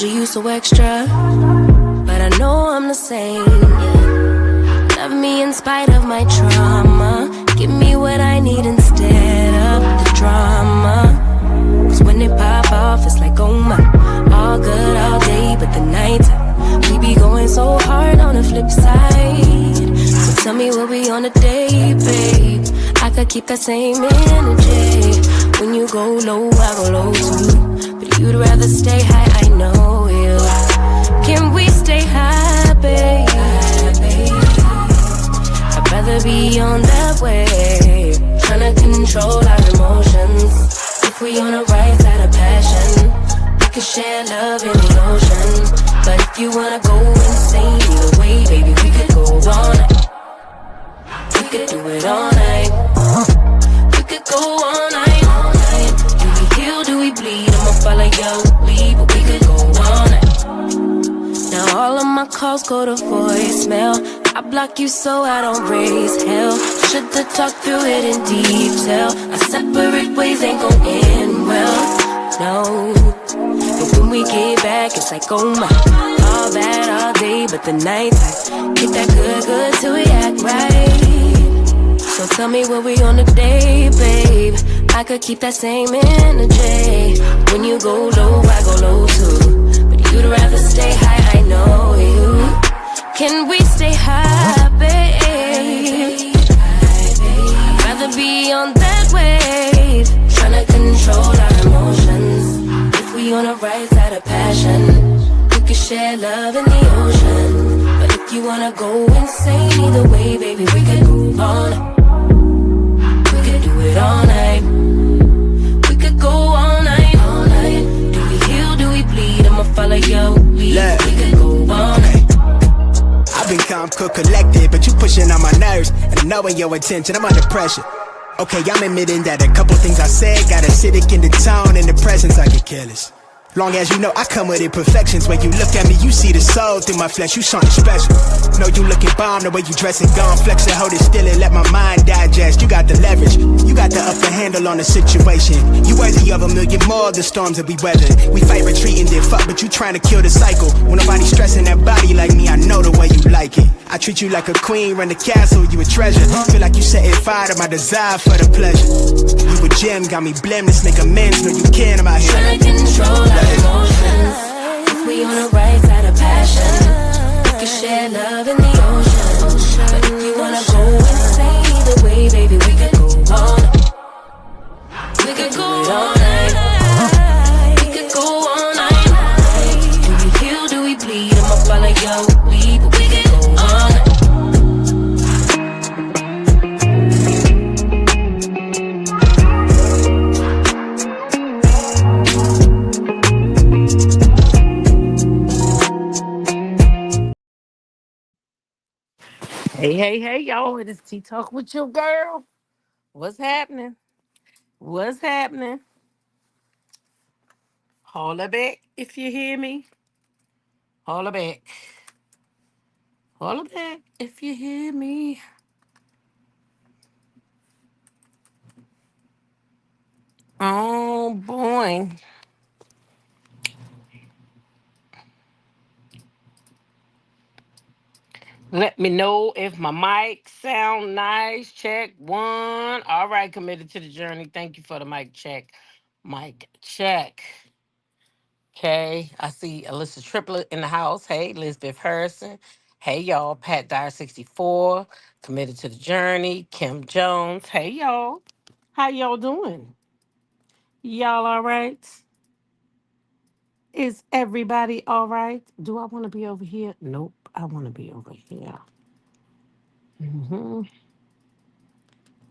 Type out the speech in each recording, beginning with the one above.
you you so extra, but I know I'm the same. Yeah. Love me in spite of my trauma. Give me what I need instead of the drama. Cause when it pop off, it's like, oh my. All good all day, but the night we be going so hard on the flip side. So tell me what we on a day, babe. I could keep that same energy. When you go low, I go low too. But you'd rather stay high, I know you. Can we stay high, babe? I'd rather be on that wave, tryna control our emotions. If we on the right side of passion, we could share love in the ocean. But if you wanna go insane either way, baby, we could go all night. We could do it all night. We could go all night, all night. Do we heal, do we bleed? I'ma follow your lead, but we could go all night. Now all of my calls go to voicemail. I block you so I don't raise hell. Should've talked through it in detail. Our separate ways ain't gon' end well, no. But when we get back, it's like, oh my. All bad all day, but the night I get that good, good till we act right. So tell me what we on today, babe. I could keep that same energy. When you go low, I go low too. But you'd rather stay high, I know you. Can we stay high, babe? I'd rather be on that wave, tryna control our emotions. If we on the right side of passion, we could share love in the ocean. But if you wanna go insane either way, baby, we could go all night. We could do it all night. We could go all night, all night. Do we heal, do we bleed? I'ma follow your lead. We could go all night. I've been calm, cool, collected, but you pushing on my nerves. And knowing your attention, I'm under pressure. Okay, I'm admitting that a couple things I said got acidic in the tone and the presence, I get careless. Long as you know I come with imperfections. When you look at me, you see the soul through my flesh. You something special. Know you looking bomb, the way you dress and gone. Flex and hold it still and let my mind digest. You got the leverage, you got the upper handle on the situation. You worthy of a million more of the storms that we weather. We fight retreating, then fuck, but you trying to kill the cycle. When nobody's stressing that body like me, I know the way you like it. I treat you like a queen, run the castle, you a treasure. Feel like you setting fire to my desire for the pleasure. You a gem, got me blameless, make amends. Know you can, I'm out here trying to control our emotions. If we on the right side of passion, we can share love in the ocean. But if you wanna go insane either way, baby, we could go all night. We could go all night. We could go all night. Do we heal, do we bleed? I'ma follow your lead, but we could go all night. Hey, y'all. It is Tea Talk with your girl. What's happening? What's happening? Holla back if you hear me. Holla back. Holla back if you hear me. Oh, boy. Let me know if my mic sound nice. Check one. All right, committed to the journey. Thank you for the mic check. Mic check. Okay, I see Alyssa Triplet in the house. Hey, Elizabeth Harrison. Hey, y'all. Pat Dyer 64, committed to the journey. Kim Jones. Hey, y'all. How y'all doing? Y'all all right? Is everybody all right? Do I want to be over here? Nope, I want to be over here.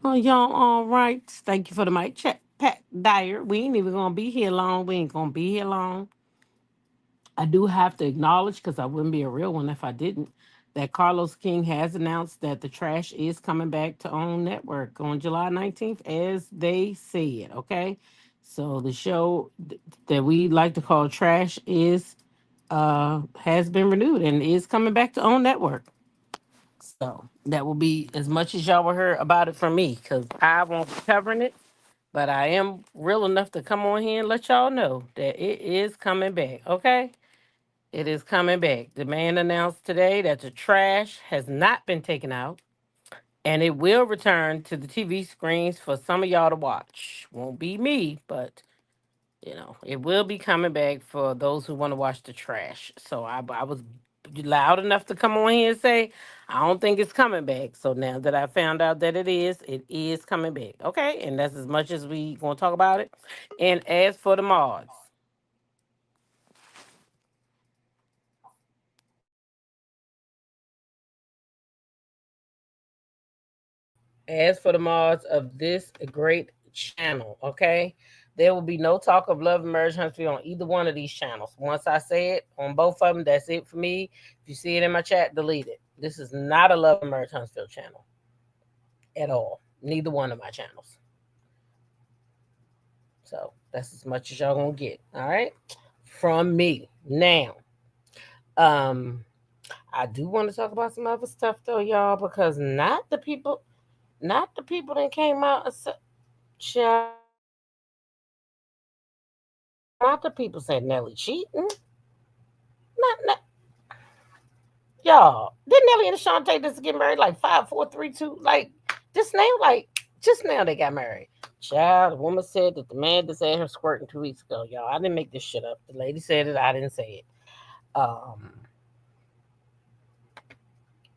Oh, y'all all right? Thank you for the mic check. Pat Dyer, we ain't even going to be here long. We ain't going to be here long. I do have to acknowledge, because I wouldn't be a real one if I didn't, that Carlos King has announced that the trash is coming back to OWN Network on July 19th, as they said, okay? So the show that we like to call Trash is has been renewed and is coming back to OWN Network. So that will be as much as y'all will hear about it from me, because I won't be covering it. But I am real enough to come on here and let y'all know that it is coming back, okay? It is coming back. The man announced today that the trash has not been taken out and it will return to the TV screens for some of y'all to watch. Won't be me, but it will be coming back for those who want to watch the trash. So I was loud enough to come on here and say, I don't think it's coming back. So now that I found out that it is coming back. Okay. And that's as much as we going to talk about it. And as for the mods, as for the mods of this great channel, okay, there will be no talk of Love and Marriage Huntsville on either one of these channels. Once I say it on both of them, that's it for me. If you see it in my chat, delete it. This is not a Love and Marriage Huntsville channel at all. Neither one of my channels. So that's as much as y'all gonna get. All right, from me now. Um, I do want to talk about some other stuff though, y'all, because not the people that came out and said, child, not the people said Nelly cheating. Not y'all. Didn't Nelly and Ashanti just get married like 5, 4, 3, 2? Like just now they got married. Child, the woman said that the man just had her squirting 2 weeks ago. Y'all, I didn't make this shit up. The lady said it. I didn't say it. Um,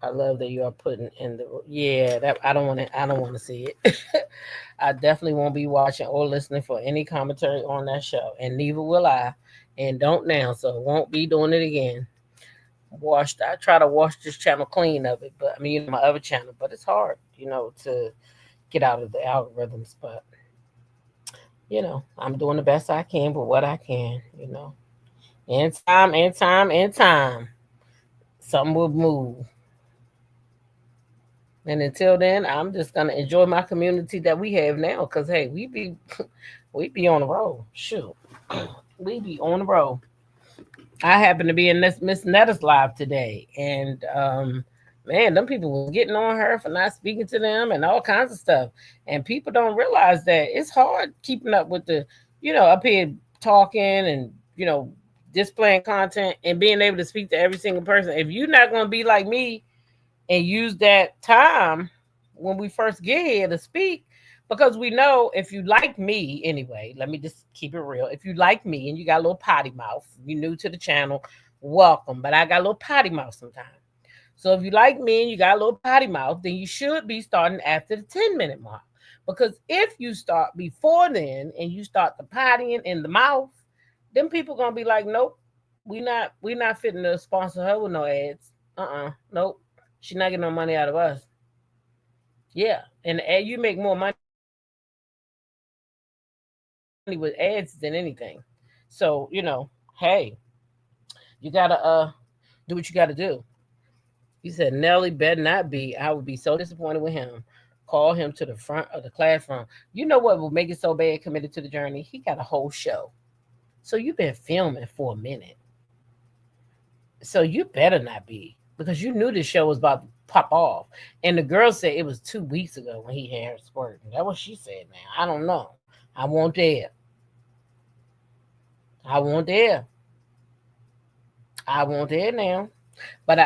I love that you are putting in the that I don't want to. I don't want to see it. I definitely won't be watching or listening for any commentary on that show, and neither will I. And don't now, so won't be doing it again. I try to wash this channel clean of it, but I mean, my other channel, but it's hard, to get out of the algorithms. But I'm doing the best I can with what I can. In time, something will move. And until then, I'm just gonna enjoy my community that we have now, because hey, we be we be on the road. Shoot, we be on the road. I happen to be in this Miss Netta's live today, and man, them people was getting on her for not speaking to them and all kinds of stuff. And people don't realize that it's hard keeping up with up here talking and displaying content and being able to speak to every single person. If you're not gonna be like me and use that time when we first get here to speak, because we know if you like me anyway, let me just keep it real. If you like me and you got a little potty mouth, you're new to the channel, welcome. But I got a little potty mouth sometimes. So if you like me and you got a little potty mouth, then you should be starting after the 10-minute mark. Because if you start before then and you start the pottying in the mouth, then people gonna be like, nope, we not fitting to sponsor her with no ads. Nope. She's not getting no money out of us. Yeah. And you make more money with ads than anything. So, hey, you gotta do what you gotta do. He said Nelly better not be. I would be so disappointed with him. Call him to the front of the classroom. You know what will make it so bad? Committed to the Journey. He got a whole show. So you've been filming for a minute. So you better not be, because you knew this show was about to pop off. And the girl said it was 2 weeks ago when he had her squirting. That's what she said. Now I don't know. I won't dare. I won't dare. I won't dare now. But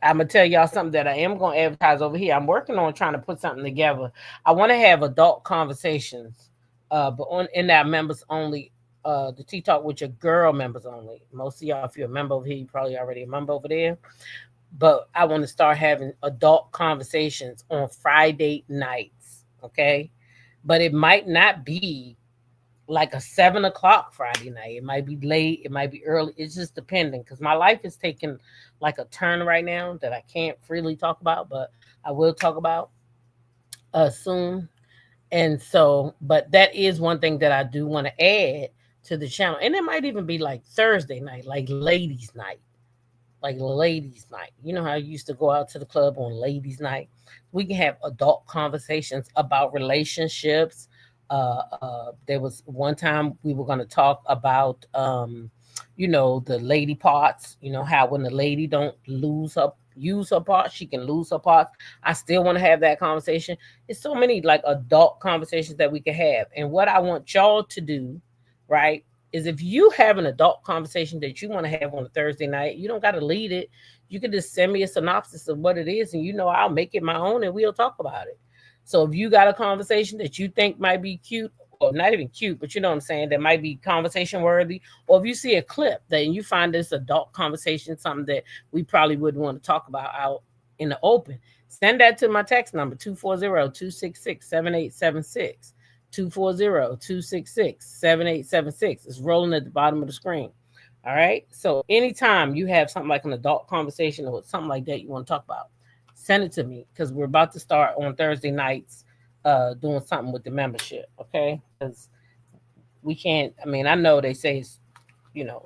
I'm gonna tell y'all something that I am gonna advertise over here. I'm working on trying to put something together. I want to have adult conversations, but in that members only. The Tea Talk with your girl members only. Most of y'all, if you're a member over here, you probably already a member over there. But I want to start having adult conversations on Friday nights. Okay, but it might not be like a 7 o'clock Friday night. It might be late. It might be early. It's just depending, because my life is taking like a turn right now that I can't freely talk about, but I will talk about soon. And so, but that is one thing that I do want to add to the channel. And it might even be like Thursday night, like ladies' night. Like ladies' night. You know how I used to go out to the club on ladies' night? We can have adult conversations about relationships. There was one time we were going to talk about, the lady parts. How when the lady don't use her parts, she can lose her parts. I still want to have that conversation. It's so many like adult conversations that we can have. And what I want y'all to do, right, is if you have an adult conversation that you want to have on a Thursday night, you don't got to lead it. You can just send me a synopsis of what it is, and I'll make it my own, and we'll talk about it. So if you got a conversation that you think might be cute, or not even cute, but you know what I'm saying, that might be conversation worthy, or if you see a clip that you find this adult conversation something that we probably wouldn't want to talk about out in the open, send that to my text number 240-266-7876. 240-266-7876. It's rolling at the bottom of the screen. All right. So anytime you have something like an adult conversation or something like that you want to talk about, send it to me because we're about to start on Thursday nights doing something with the membership. Okay. Because we can't, I mean, I know they say it's,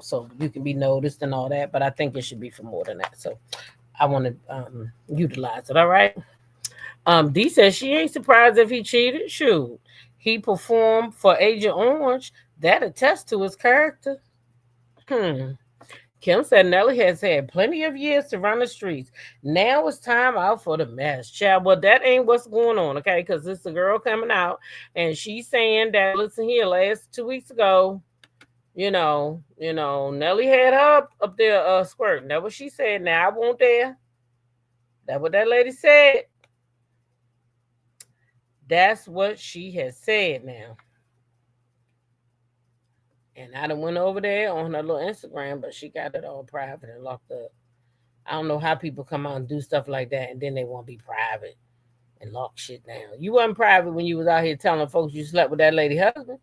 so you can be noticed and all that, but I think it should be for more than that. So I want to utilize it. All right. D says she ain't surprised if he cheated. Shoot. He performed for Agent Orange. That attests to his character. Kim said Nelly has had plenty of years to run the streets. Now it's time out for the mess. Child, well, that ain't what's going on, okay? Because it's a girl coming out, and she's saying that, listen here, last 2 weeks ago, Nelly had her up there squirting. That's what she said. Now I won't dare. That's what that lady said. That's what she has said now. And I done went over there on her little Instagram, but she got it all private and locked up. I don't know how people come out and do stuff like that and then they want to be private and lock shit down. You wasn't private when you was out here telling folks you slept with that lady husband.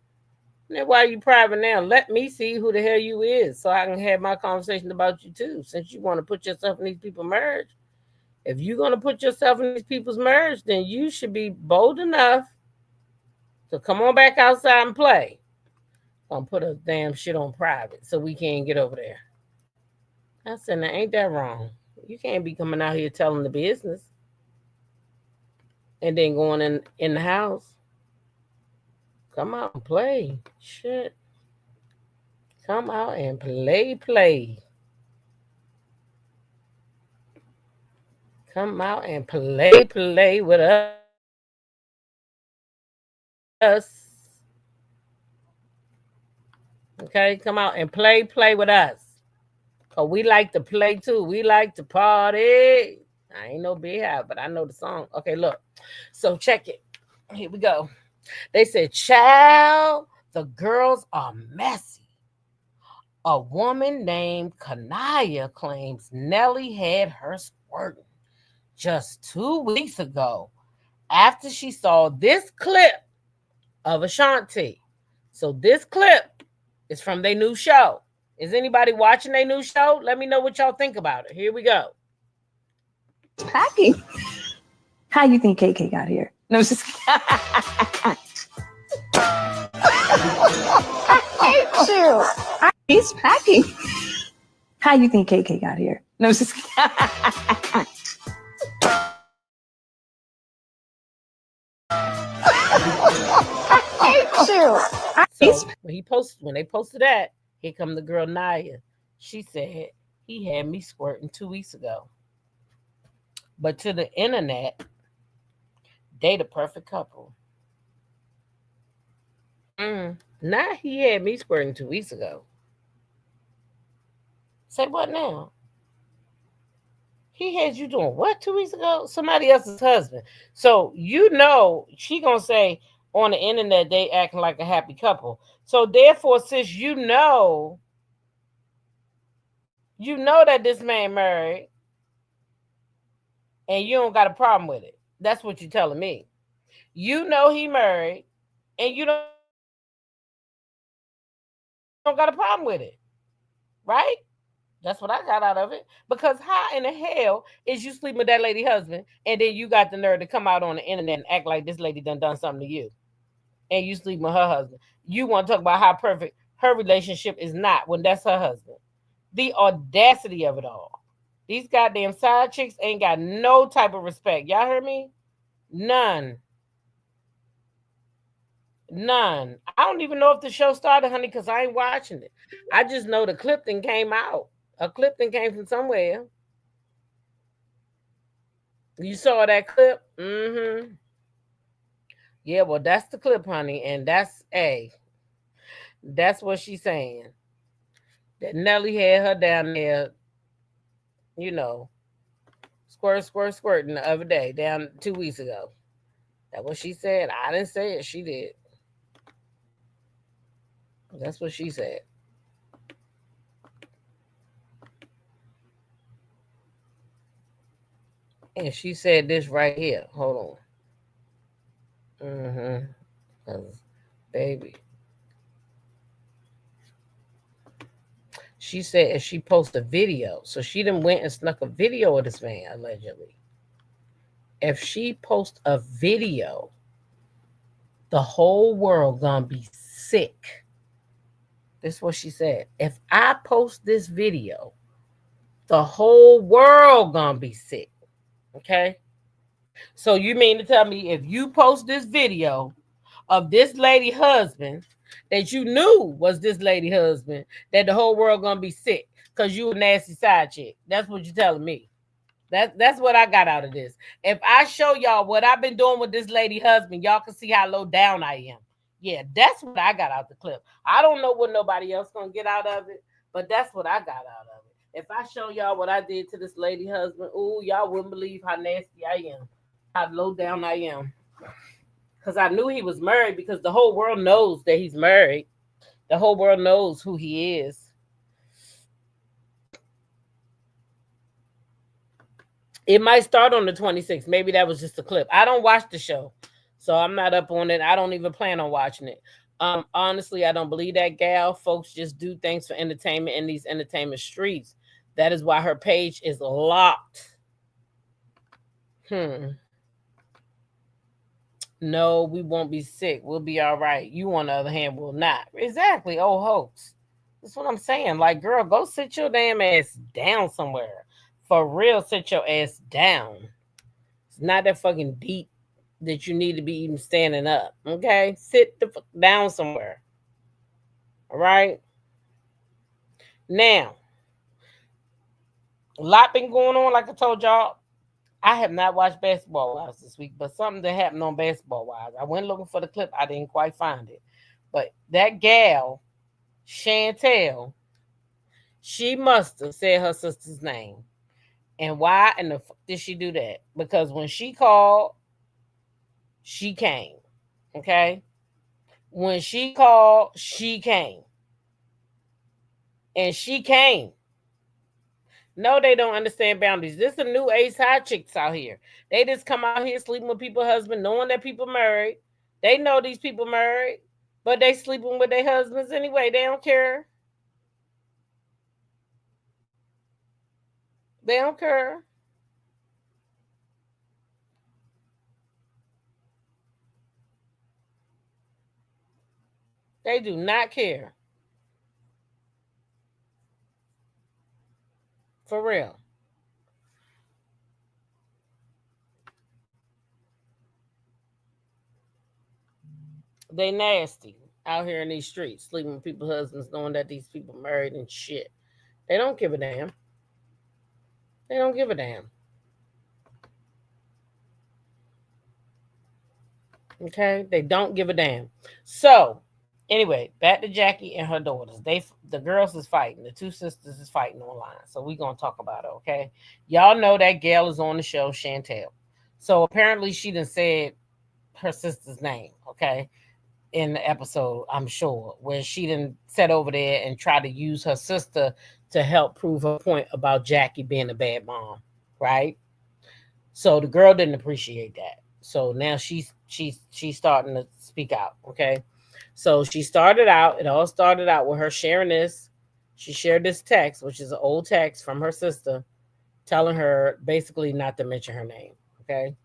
Then why are you private now? Let me see who the hell you is so I can have my conversation about you too, since you want to put yourself in these people's marriage. If you're going to put yourself in these people's marriage, then you should be bold enough to come on back outside and play. Gonna put a damn shit on private so we can't get over there. I said, now ain't that wrong? You can't be coming out here telling the business and then going in the house. Come out and play. Shit. Come out and play. Come out and play with us. Okay, come out and play with us. Cause we like to play too. We like to party. I ain't no big hat, but I know the song. Okay, look. So check it. Here we go. They said, child, the girls are messy. A woman named Kanaya claims Nelly had her squirting just 2 weeks ago after she saw this clip of Ashanti. So this clip is from their new show. Is anybody watching their new show? Let me know what y'all think about it. Here we go. Packing. How you think KK got here? No, it's just I hate you. He's packing. How you think KK got here? No, it's just I hate you. So when they posted that, here come the girl Naya. She said he had me squirting 2 weeks ago. But to the internet, they the perfect couple. Now he had me squirting 2 weeks ago. Say what now? He had you doing what 2 weeks ago? Somebody else's husband. So she gonna say on the internet they acting like a happy couple. So therefore, since you know that this man married, and you don't got a problem with it. That's what you're telling me. You know he married, and you don't got a problem with it, right? That's what I got out of it. Because how in the hell is you sleeping with that lady husband, and then you got the nerve to come out on the internet and act like this lady done something to you, and you sleep with her husband? You want to talk about how perfect her relationship is not when that's her husband. The audacity of it all. These goddamn side chicks ain't got no type of respect. Y'all heard me? None. I don't even know if the show started, honey, because I ain't watching it. I just know the clip thing came out. A clip thing came from somewhere. You saw that clip? Yeah, well, that's the clip, honey, and that's A. That's what she's saying. That Nelly had her down there, you know, squirt, squirt, squirting the other day, down 2 weeks ago. That's what she said. I didn't say it. She did. That's what she said. And she said this right here. Hold on. Mm-hmm. 'Cause, baby. She said if she posts a video, so she done went and snuck a video of this man, allegedly. If she posts a video, the whole world gonna be sick. This is what she said. If I post this video, the whole world gonna be sick. Okay? So you mean to tell me if you post this video of this lady husband that you knew was this lady husband, that the whole world gonna be sick because you a nasty side chick? That's what you're telling me. That's what I got out of this. If I show y'all what I've been doing with this lady husband, y'all can see how low down I am. Yeah, that's what I got out the clip. I don't know what nobody else gonna get out of it, but that's what I got out of it. If I show y'all what I did to this lady husband, ooh, y'all wouldn't believe how nasty I am, how low down I am. Because I knew he was married, because the whole world knows that he's married. The whole world knows who he is. It might start on the 26th. Maybe that was just a clip. I don't watch the show, so I'm not up on it. I don't even plan on watching it. Honestly, I don't believe that gal. Folks just do things for entertainment in these entertainment streets. That is why her page is locked. No, we won't be sick. We'll be all right. You, on the other hand, will not. Exactly. Oh, hoax. That's what I'm saying. Like, girl, go sit your damn ass down somewhere. For real, sit your ass down. It's not that fucking deep that you need to be even standing up. Okay? Sit the fuck down somewhere. All right? Now, a lot been going on, like I told y'all. I have not watched Basketball Wives this week, but something that happened on Basketball Wives. I went looking for the clip. I didn't quite find it. But that gal, Chantel, she must have said her sister's name. And why in the fuck did she do that? Because when she called, she came. Okay? When she called, she came. And she came. No, they don't understand boundaries. This is a new age high chicks out here. They just come out here sleeping with people's husbands, knowing that people married. They know these people married, but they sleeping with their husbands anyway. They don't care. They don't care. They do not care. For real. They nasty out here in these streets, sleeping with people's husbands, knowing that these people married and shit. They don't give a damn. They don't give a damn. Okay? They don't give a damn. So, anyway, back to Jackie and her daughters. The girls is fighting. The two sisters is fighting online. So we're gonna talk about it, okay? Y'all know that gal is on the show, Chantel. So apparently she done said her sister's name, okay, in the episode, I'm sure, where she done sat over there and tried to use her sister to help prove her point about Jackie being a bad mom, right? So the girl didn't appreciate that. So now she's starting to speak out, okay? So it all started out with her sharing this. She shared this text, which is an old text from her sister, telling her basically not to mention her name, okay?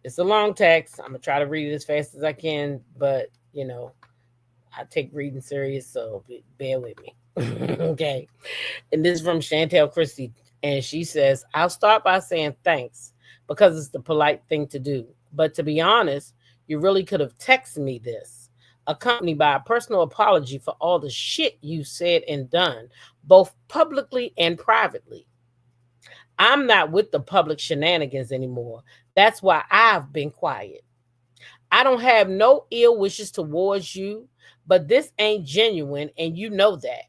It's a long text. I'm going to try to read it as fast as I can, but, you know, I take reading serious, so bear with me. Okay. And this is from Chantel Christie. And she says, I'll start by saying thanks because it's the polite thing to do. But to be honest, you really could have texted me this, accompanied by a personal apology for all the shit you said and done, both publicly and privately. I'm not with the public shenanigans anymore. That's why I've been quiet. I don't have no ill wishes towards you, but this ain't genuine, and you know that.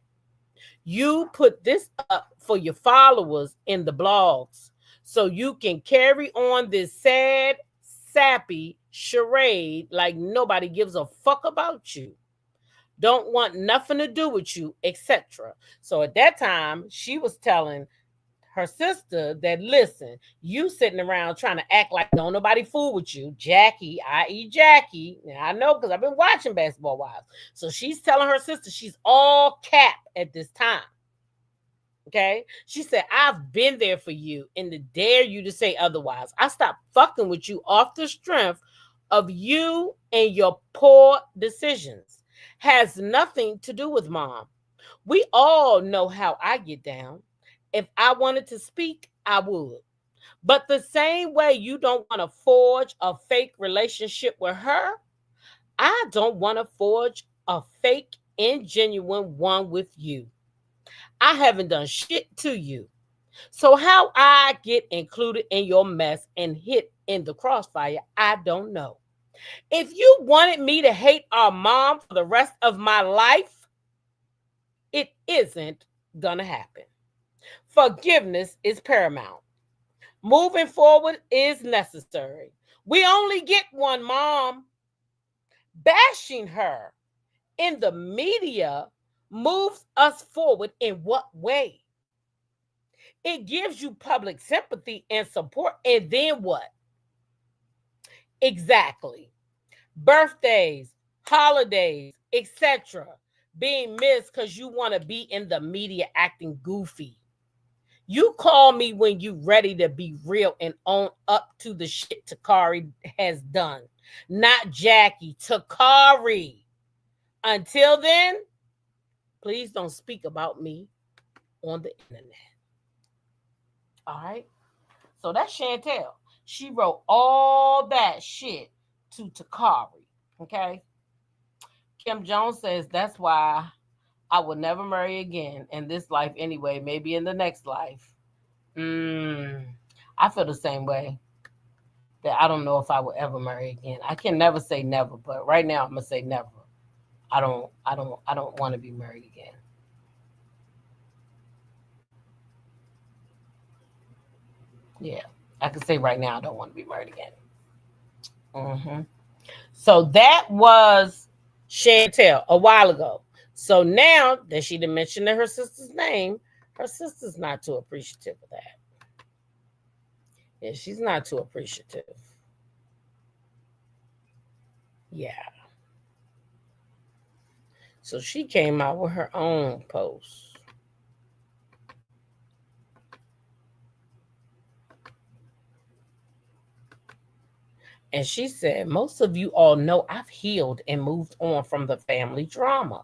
You put this up for your followers in the blogs so you can carry on this sad, sappy charade like nobody gives a fuck about you, don't want nothing to do with you, etc. So at that time, she was telling her sister that, listen, you sitting around trying to act like don't nobody fool with you. Jackie, i.e. Jackie, and I know because I've been watching Basketball Wives. So she's telling her sister she's all cap at this time. Okay. She said, I've been there for you and to dare you to say otherwise. I stopped fucking with you off the strength of you and your poor decisions. Has nothing to do with mom. We all know how I get down. If I wanted to speak, I would. But the same way you don't want to forge a fake relationship with her, I don't want to forge a fake, ingenuine one with you. I haven't done shit to you. So how I get included in your mess and hit in the crossfire, I don't know. If you wanted me to hate our mom for the rest of my life, it isn't gonna happen. Forgiveness is paramount. Moving forward is necessary. We only get one mom. Bashing her in the media moves us forward in what way? It gives you public sympathy and support, and then what? Exactly. Birthdays, holidays, etc. being missed because you want to be in the media acting goofy. You call me when you ready to be real and own up to the shit Takari has done. Not Jackie, Takari. Until then, please don't speak about me on the internet. All right? So that's Chantel. She wrote all that shit to Takari. Okay? Kim Jones says that's why I will never marry again in this life anyway, maybe in the next life. I feel the same way. That I don't know if I will ever marry again. I can never say never, but right now I'm gonna say never. I don't want to be married again. Yeah. I can say right now I don't want to be married again. hmm So that was Chantel a while ago. So now that she didn't mention her sister's name, her sister's not too appreciative of that. Yeah, she's not too appreciative. Yeah. So she came out with her own post. And she said, most of you all know I've healed and moved on from the family drama.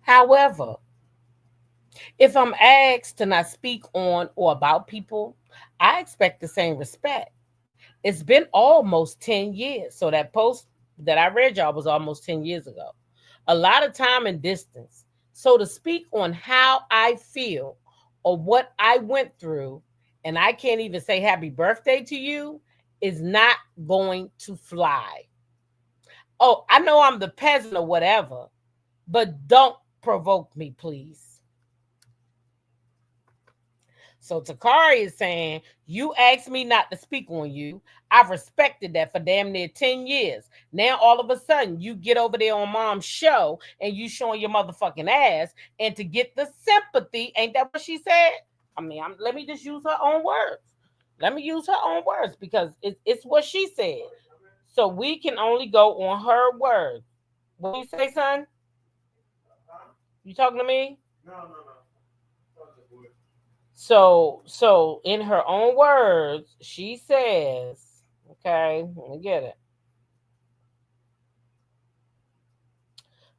However, if I'm asked to not speak on or about people, I expect the same respect. It's been almost 10 years. So that post that I read y'all was almost 10 years ago. A lot of time and distance. So to speak on how I feel or what I went through, and I can't even say happy birthday to you, is not going to fly. Oh, I know I'm the peasant or whatever, but don't provoke me, please. So Takari is saying, you asked me not to speak on you. I've respected that for damn near 10 years. Now all of a sudden you get over there on mom's show and you showing your motherfucking ass and to get the sympathy. Ain't that what she said? I mean, let me just use her own words. Let me use her own words because it's what she said. So we can only go on her words. What do you say, son? You talking to me? So in her own words, she says, okay, let me get it.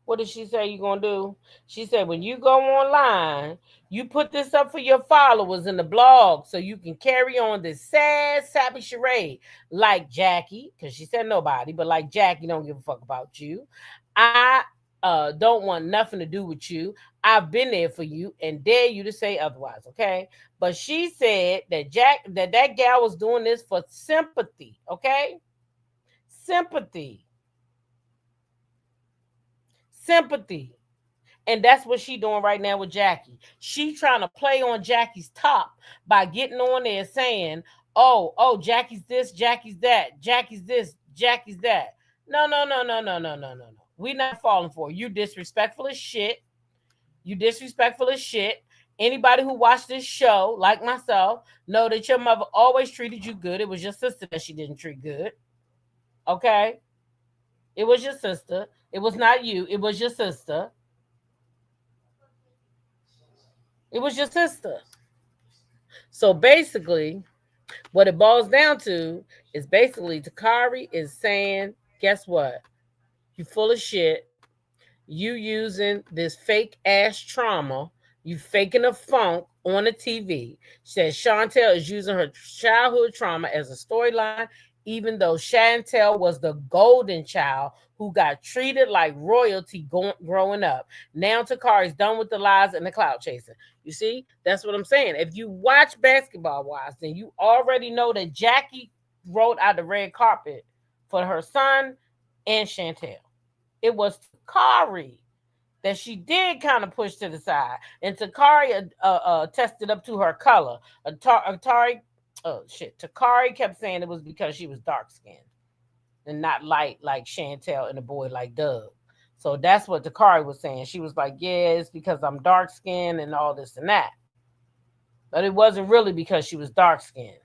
What did she say you're going to do? She said, when you go online, you put this up for your followers in the blog so you can carry on this sad, sappy charade like Jackie, because she said nobody, but like Jackie don't give a fuck about you. I don't want nothing to do with you. I've been there for you and dare you to say otherwise, okay? But she said that that gal was doing this for sympathy, okay? Sympathy. Sympathy. And that's what she doing right now with Jackie. She trying to play on Jackie's top by getting on there saying, oh, Jackie's this, Jackie's that, Jackie's this, Jackie's that. No, no, no, no, no, no, no, no, no. We're not falling for it. You disrespectful as shit. You disrespectful as shit. Anybody who watched this show, like myself, know that your mother always treated you good. It was your sister that she didn't treat good. Okay? It was your sister. It was not you. It was your sister. It was your sister. So basically, what it boils down to is basically Takari is saying, guess what? You full of shit. You using this fake ass trauma. You faking a funk on the TV. Says Chantel is using her childhood trauma as a storyline, even though Chantel was the golden child who got treated like royalty growing up. Now Takari's done with the lies and the clout chasing. You see, that's what I'm saying. If you watch Basketball Wives, then you already know that Jackie wrote out the red carpet for her son and Chantel. It was Takari that she did kind of push to the side, and Takari tested up to her color. Takari kept saying it was because she was dark skinned and not light like Chantel and a boy like Doug. So that's what Takari was saying. She was like, "Yeah, it's because I'm dark skinned and all this and that," but it wasn't really because she was dark skinned.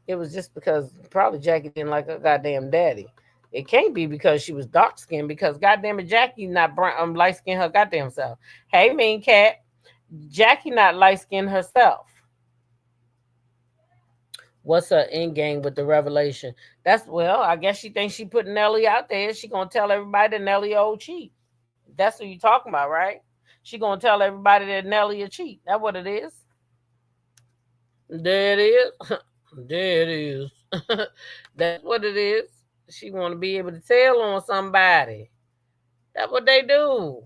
It was just because probably Jackie didn't like her goddamn daddy. It can't be because she was dark skinned because goddamn it, Jackie not brown, light skinned her goddamn self. Hey, mean cat, Jackie not light skinned herself. What's her end game with the revelation? That's well, I guess she thinks she put Nelly out there. She gonna tell everybody that Nelly old cheat. That's what you talking about, right? She gonna tell everybody that Nelly a cheat. That's what it is. There it is. There it is. That's what it is. She want to be able to tell on somebody. That's what they do.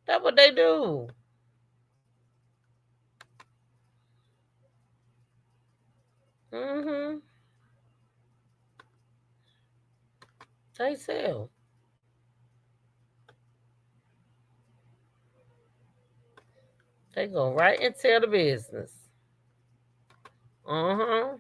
That's what they do. Mm-hmm. They sell. They go right and tell the business. Uh-huh.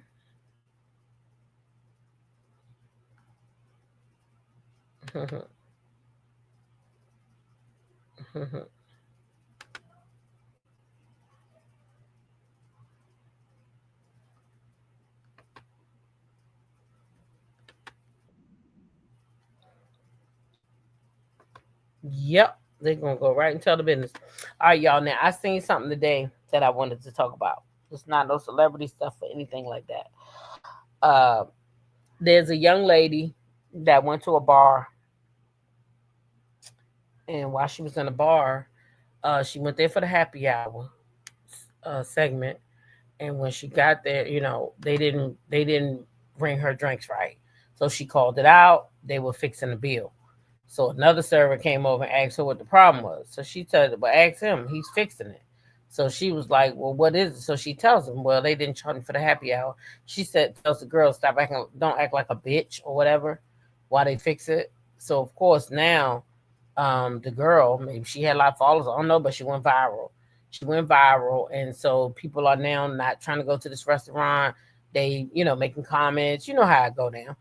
Yep. They're gonna go right and tell the business. All right, y'all. Now I seen something today that I wanted to talk about. It's not no celebrity stuff or anything like that. Uh there's a young lady that went to a bar, and while she was in a bar, she went there for the happy hour segment. And when she got there, they didn't bring her drinks right. So she called it out. They were fixing the bill. So another server came over and asked her what the problem was. So she said, well, ask him. He's fixing it. So she was like, well, what is it? So she tells him, well, they didn't charge me for the happy hour. She said, tells the girl, stop acting, don't act like a bitch or whatever while they fix it. So of course now, the girl, maybe she had a lot of followers, I don't know, but she went viral. She went viral, and so people are now not trying to go to this restaurant. They, making comments. You know how it go down.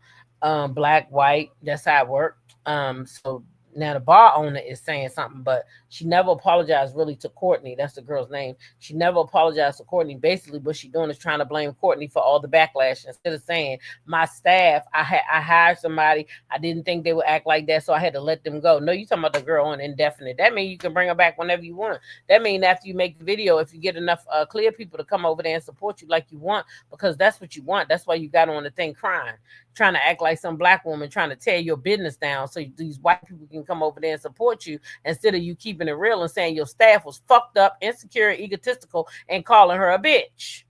Black, white, that's how it worked. So now the bar owner is saying something, but she never apologized really to Courtney. That's the girl's name. She never apologized to Courtney. Basically, what she's doing is trying to blame Courtney for all the backlash instead of saying, my staff, I hired somebody. I didn't think they would act like that, so I had to let them go. No, you talking about the girl on indefinite. That means you can bring her back whenever you want. That means after you make the video, if you get enough clear people to come over there and support you like you want, because that's what you want. That's why you got on the thing crying, trying to act like some black woman, trying to tear your business down so these white people can come over there and support you instead of you keeping it real and saying your staff was fucked up, insecure, egotistical, and calling her a bitch.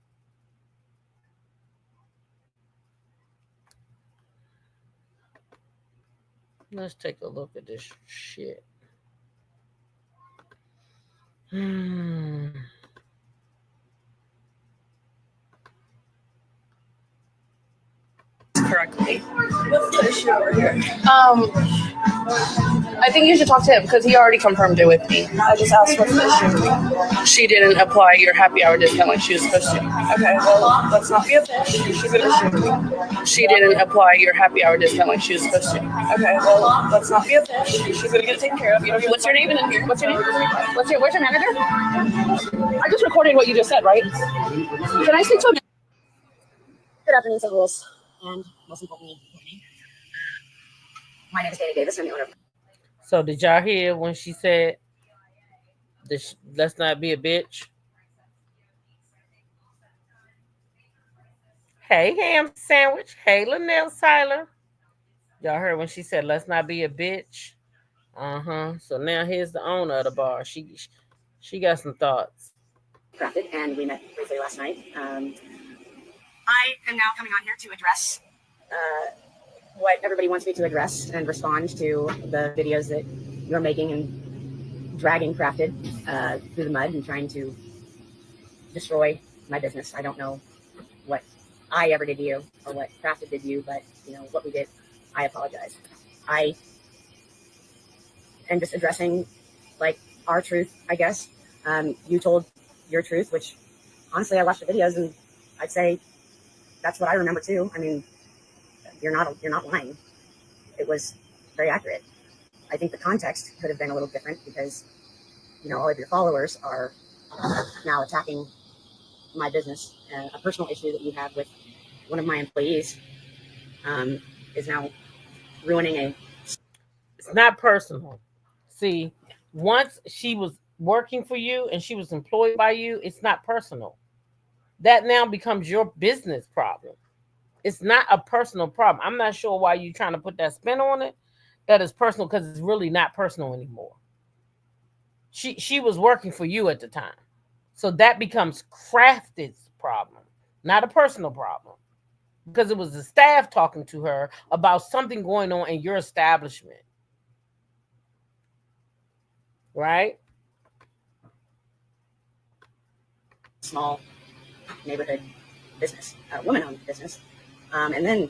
Let's take a look at this shit. Ashanti. What's the issue over here? I think you should talk to him because he already confirmed it with me. I just asked what's the issue. She didn't apply your happy hour discount like she was supposed to. Okay, well, let's not be a bitch. She didn't apply your happy hour discount like she was supposed to. Okay, well, let's not be a bitch. She's gonna get taken care of. What's your name in here? What's your name? Where's your manager? I just recorded what you just said, right? Can I speak to him? Good afternoon, St. Louis, and most importantly, my name is Katie Davis. I'm the owner of. So did y'all hear when she said, let's not be a bitch? Hey, ham sandwich. Hey, Linnell Tyler. Y'all heard when she said, let's not be a bitch? So now here's the owner of the bar. She got some thoughts. Crafted, and we met briefly last night. I am now coming on here to address what everybody wants me to address and respond to the videos that you're making and dragging Crafted through the mud and trying to destroy my business. I don't know what I ever did to you or what Crafted did to you, but what we did, I apologize. I am just addressing like our truth, I guess. You told your truth, which honestly I watched the videos and I'd say that's what I remember too. I mean, you're not lying. It was very accurate. I think the context could have been a little different because all of your followers are now attacking my business. A personal issue that you have with one of my employees is now ruining It's not personal. See, once she was working for you and she was employed by you, it's not personal. That now becomes your business problem. It's not a personal problem. I'm not sure why you're trying to put that spin on it. That is personal because it's really not personal anymore. She was working for you at the time. So that becomes Crafted's problem, not a personal problem. Because it was the staff talking to her about something going on in your establishment. Right? small neighborhood business, woman-owned business. And then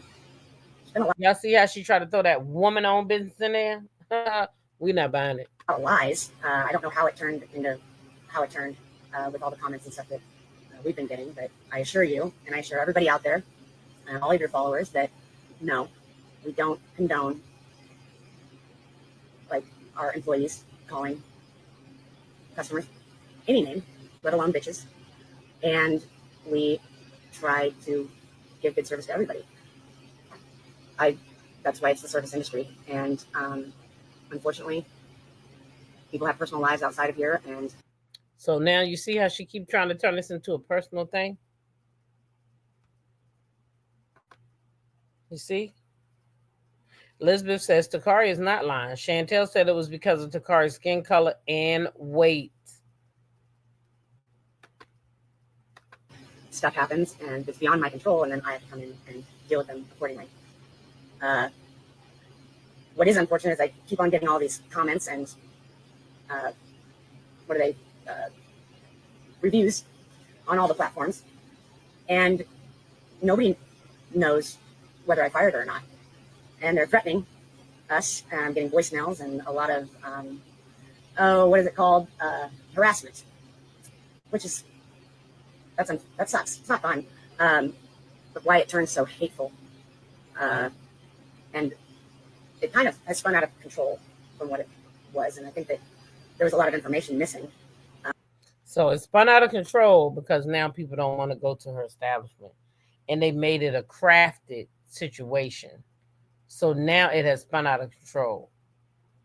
y'all see how she tried to throw that woman-owned business in there? We're not buying it. Lies. I don't know how it turned with all the comments and stuff that we've been getting, but I assure you, and I assure everybody out there, and all of your followers, that no, we don't condone like our employees calling customers any name, let alone bitches, and we try to give good service to everybody. That's why it's the service industry, and unfortunately, people have personal lives outside of here. And so now you see how she keep trying to turn this into a personal thing. You see, Elizabeth says Takari is not lying. Chantel said it was because of Takari's skin color and weight. Stuff happens and it's beyond my control, and then I have to come in and deal with them accordingly. What is unfortunate is I keep on getting all these comments and reviews on all the platforms, and nobody knows whether I fired her or not. And they're threatening us, and I'm getting voicemails and a lot of what is it called, harassment, which is that sucks. It's not fun. But why it turns so hateful, and it kind of has spun out of control from what it was, and I think that there was a lot of information missing. So it spun out of control because now people don't want to go to her establishment, and they made it a crafted situation. So now it has spun out of control.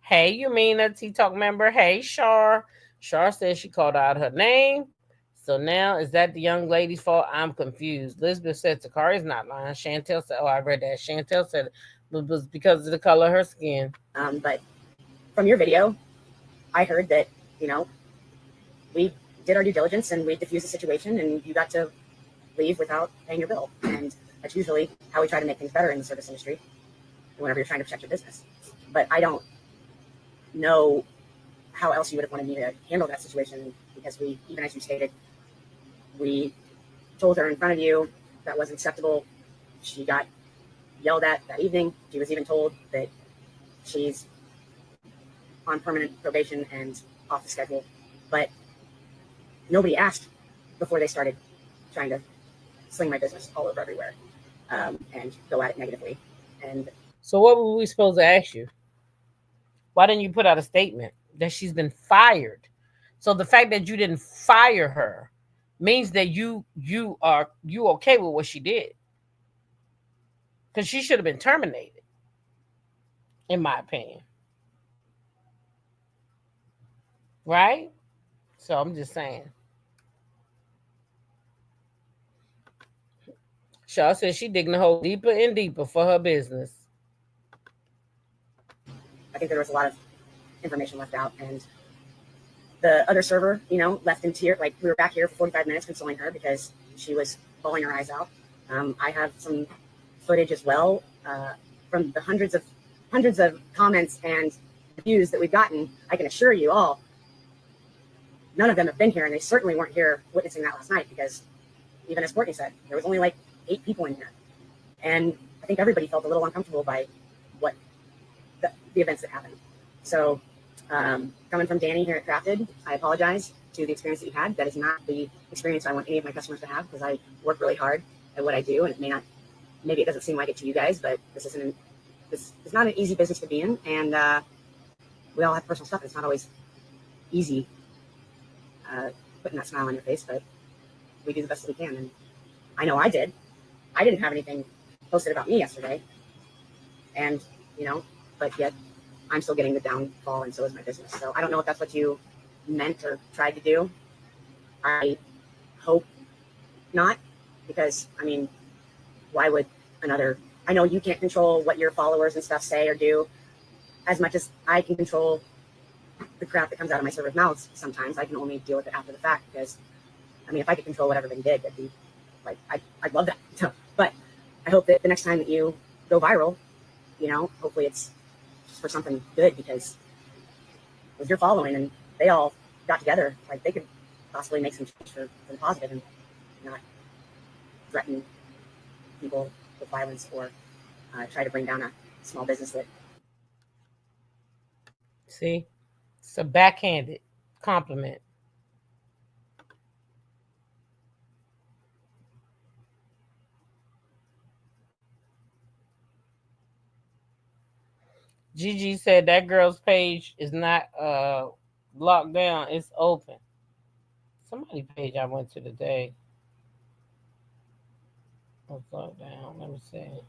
Hey, you mean a T-Talk member? Hey, Shar. Shar says she called out her name. So now, is that the young lady's fault? I'm confused. Elizabeth said Takari's not lying. Chantel said, oh, I read that. Chantel said it was because of the color of her skin. But from your video, I heard that, we did our due diligence and we diffused the situation and you got to leave without paying your bill. And that's usually how we try to make things better in the service industry whenever you're trying to protect your business. But I don't know how else you would have wanted me to handle that situation, because we, even as you stated, we told her in front of you that wasn't acceptable. She got yelled at that evening. She was even told that she's on permanent probation and off the schedule. But nobody asked before they started trying to sling my business all over everywhere and go at it negatively. And so what were we supposed to ask you? Why didn't you put out a statement that she's been fired? So the fact that you didn't fire her means that you okay with what she did. Because she should have been terminated, in my opinion. Right? So I'm just saying. Shaw says she digging the hole deeper and deeper for her business. I think there was a lot of information left out, and the other server, left in tears. Like, we were back here for 45 minutes consoling her because she was bawling her eyes out. I have some footage as well from the hundreds of comments and views that we've gotten. I can assure you all, none of them have been here, and they certainly weren't here witnessing that last night, because even as Courtney said, there was only like 8 people in here. And I think everybody felt a little uncomfortable by what the events that happened. So coming from Danny here at Crafted, I apologize to the experience that you had. That is not the experience I want any of my customers to have, because I work really hard at what I do, and maybe it doesn't seem like it to you guys, but this is not an easy business to be in, and we all have personal stuff, and it's not always easy putting that smile on your face, but we do the best that we can. And I know I did. I didn't have anything posted about me yesterday, and but yet I'm still getting the downfall, and so is my business. So I don't know if that's what you meant or tried to do. I hope not, because why would I know you can't control what your followers and stuff say or do as much as I can control the crap that comes out of my servers' mouths. Sometimes I can only deal with it after the fact, because if I could control what everybody did, that'd be like, I'd love that. So, but I hope that the next time that you go viral, hopefully it's for something good, because with your following and they all got together, like, they could possibly make some change for the positive and not threaten people with violence or try to bring down a small business that. See, it's a backhanded compliment. Gigi said that girl's page is not locked down, it's open. Somebody's page I went to today was locked down. Let me see.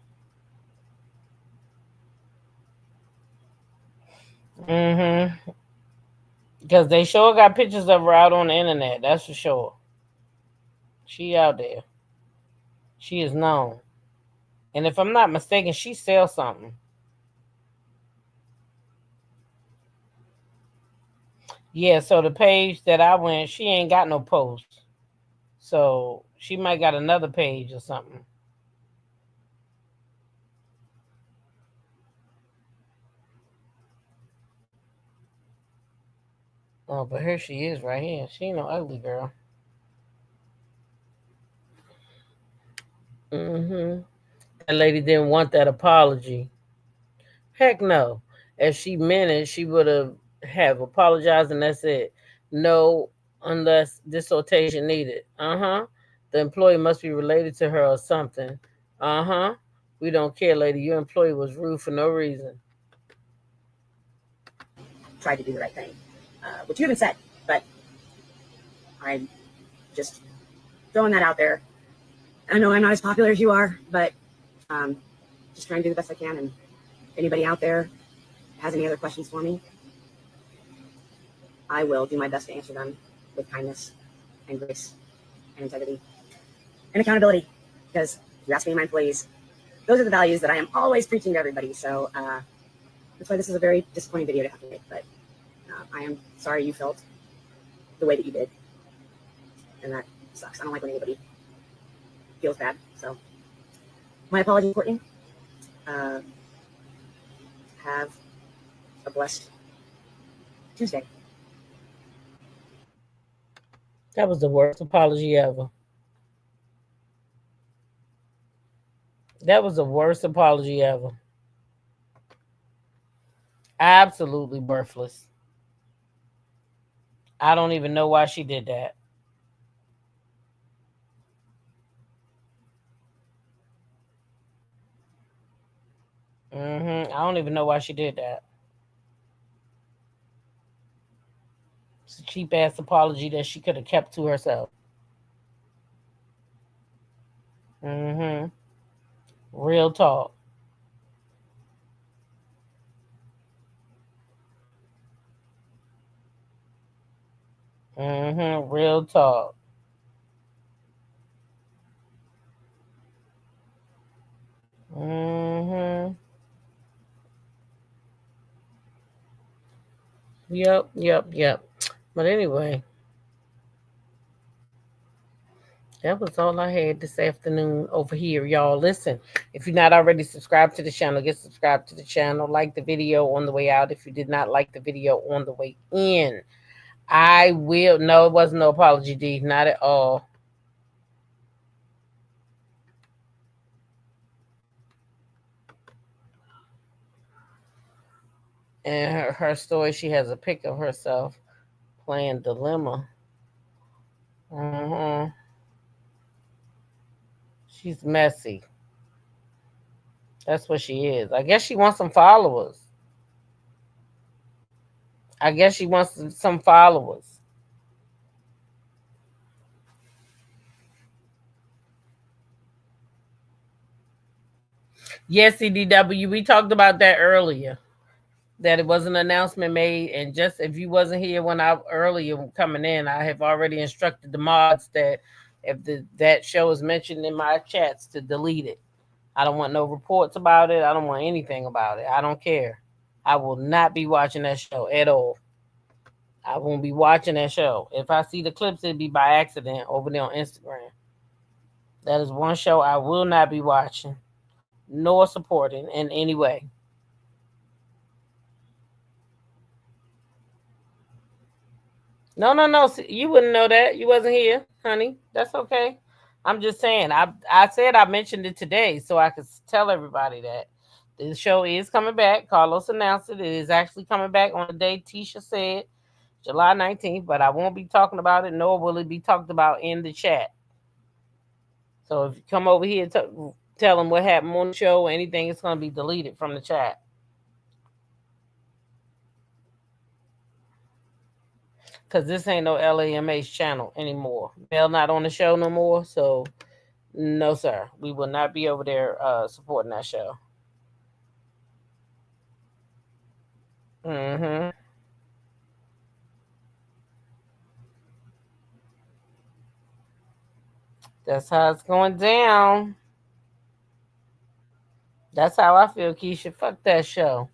Because they sure got pictures of her out on the internet, that's for sure. She out there. She is known. And if I'm not mistaken, she sells something. Yeah, so the page that I went, she ain't got no posts. So she might got another page or something. Oh, but here she is right here. She ain't no ugly girl. That lady didn't want that apology. Heck no. If she meant it, she would have apologized, and that's it. No, unless dissertation needed. The employee must be related to her or something. We don't care, lady. Your employee was rude for no reason. Tried to do the right thing, which you haven't said, but I'm just throwing that out there. I know I'm not as popular as you are, but just trying to do the best I can. And if anybody out there has any other questions for me, I will do my best to answer them with kindness and grace and integrity and accountability, because if you ask me, my employees, those are the values that I am always preaching to everybody. So that's why this is a very disappointing video to have to make, but I am sorry you felt the way that you did, and that sucks. I don't like when anybody feels bad. So my apologies, Courtney. Have a blessed Tuesday. That was the worst apology ever. That was the worst apology ever. Absolutely worthless. I don't even know why she did that. I don't even know why she did that. It's a cheap ass apology that she could have kept to herself. Mm-hmm. Real talk. Real talk. Mm-hmm. Yep. But anyway, that was all I had this afternoon over here, y'all. Listen, if you're not already subscribed to the channel, get subscribed to the channel. Like the video on the way out if you did not like the video on the way in. I will. No, it wasn't no apology, D. Not at all. And her story, she has a pic of herself playing Dilemma. She's messy. That's what she is. I guess she wants some followers. Some followers. Yes, CDW. We talked about that earlier. That it was an announcement made, and just if you wasn't here when I earlier coming in, I have already instructed the mods that if that show is mentioned in my chats to delete it. I don't want no reports about it. I don't want anything about it. I don't care. I will not be watching that show at all. I won't be watching that show. If I see the clips, it'd be by accident over there on Instagram. That is one show I will not be watching nor supporting in any way. No. You wouldn't know that. You wasn't here, honey. That's okay. I'm just saying. I said I mentioned it today so I could tell everybody that the show is coming back. Carlos announced it. It is actually coming back on the day Tisha said, July 19th. But I won't be talking about it, nor will it be talked about in the chat. So if you come over here to tell them what happened on the show or anything, it's going to be deleted from the chat. Because this ain't no LAMH channel anymore. Mel not on the show no more, so no, sir. We will not be over there supporting that show. That's how it's going down. That's how I feel, Keisha. Fuck that show.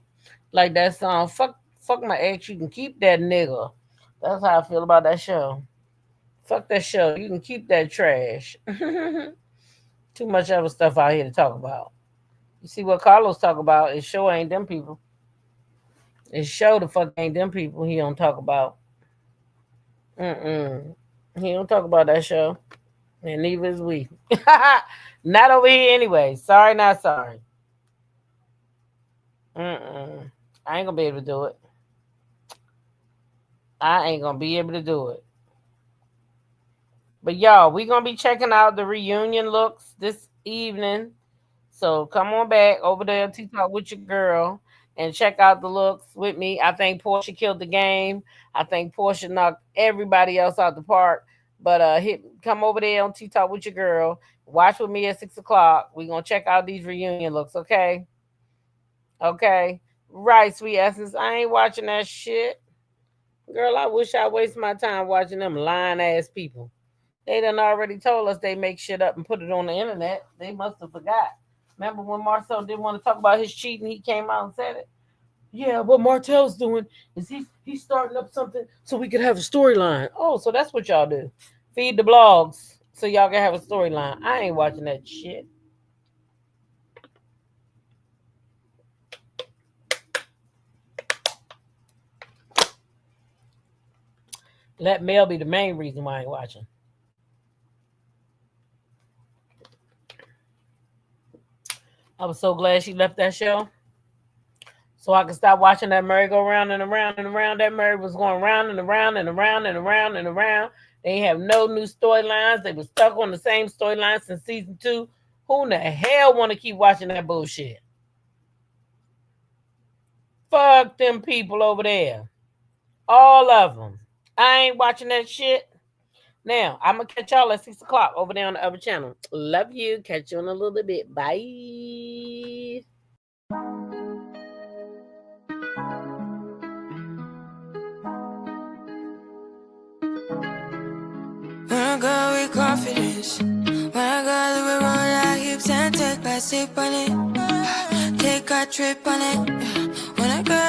Like that song, fuck my ex, you can keep that nigga. That's how I feel about that show. Fuck that show. You can keep that trash. Too much other stuff out here to talk about. You see what Carlos talk about? It sure ain't them people. It sure the fuck ain't them people he don't talk about. He don't talk about that show. And neither is we. Not over here anyway. Sorry, not sorry. I ain't gonna be able to do it. I ain't gonna be able to do it. But y'all, we gonna be checking out the reunion looks this evening. So come on back over there to talk with your girl and check out the looks with me. I think Portia killed the game. I think Portia knocked everybody else out the park. But come over there on Talk with your girl. Watch with me at 6:00. We're gonna check out these reunion looks, okay? Okay. Right, sweet essence. I ain't watching that shit. Girl, I wish I waste my time watching them lying ass people. They done already told us they make shit up and put it on the internet. They must have forgot. Remember when Marcel didn't want to talk about his cheating, he came out and said it? Yeah, what Martel's doing is he's starting up something so we could have a storyline. Oh, so that's what y'all do. Feed the blogs so y'all can have a storyline. I ain't watching that shit. Let Mel be the main reason why I ain't watching. I was so glad she left that show, so I could stop watching that merry-go-round and around and around. That merry was going round and around and around and around and around. They have no new storylines. They were stuck on the same storyline since season 2. Who in the hell want to keep watching that bullshit? Fuck them people over there. All of them. I ain't watching that shit. Now, I'm going to catch y'all at 6 o'clock over there on the other channel. Love you. Catch you in a little bit. Bye. When I go with confidence, when I go with roll our hips and take back sip on it, take a trip on it. When I go